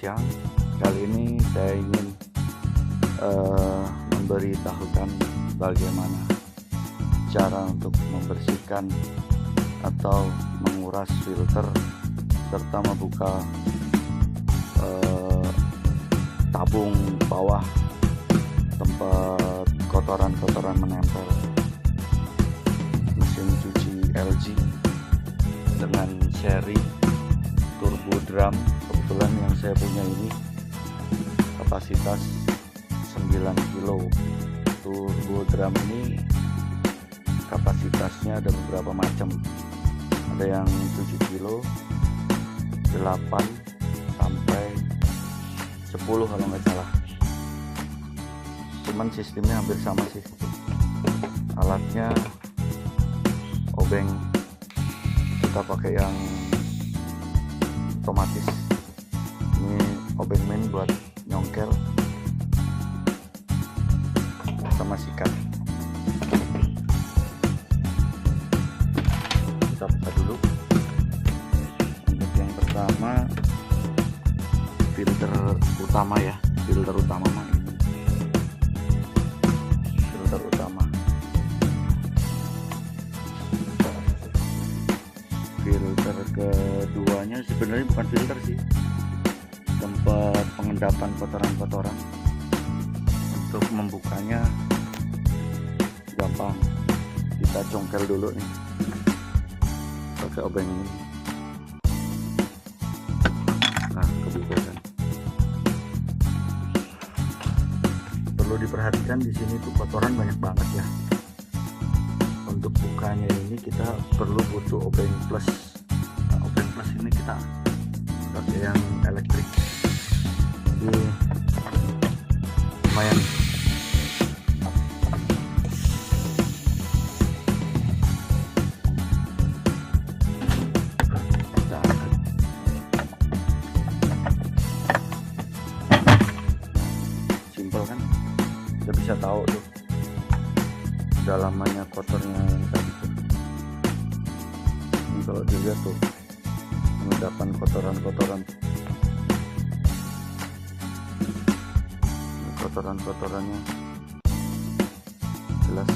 siang. Kali ini saya ingin memberitahukan bagaimana cara untuk membersihkan atau menguras filter serta membuka tabung bawah tempat kotoran-kotoran menempel mesin cuci LG dengan seri turbo drum. Kebetulan yang saya punya ini kapasitas 9 kilo. Turbo drum ini kapasitasnya ada beberapa macam, ada yang 7 kilo, 8 sampai 10 kalau nggak salah. Cuman sistemnya hampir sama sih. Alatnya obeng, kita pakai yang otomatis. Ini obeng main buat nyongkel sama sikat. Kita buka dulu. Untuk yang pertama filter utama ya, filter utama mah ini. Filter utama. Filter keduanya sebenarnya bukan filter sih, tempat pengendapan kotoran-kotoran. Untuk membukanya gampang, kita congkel dulu nih pakai obeng ini. Nah, kebuka kan. Perlu diperhatikan di sini tuh kotoran banyak banget ya. Untuk bukanya ini kita perlu butuh obeng plus. Nah, obeng plus ini kita pakai yang elektrik. Ini lumayan. Simpel kan, kita bisa tahu tuh dalamannya kotornya yang tadi tuh. Ini kalau dilihat tuh mengedapan kotoran-kotoran, kotoran-kotorannya jelas.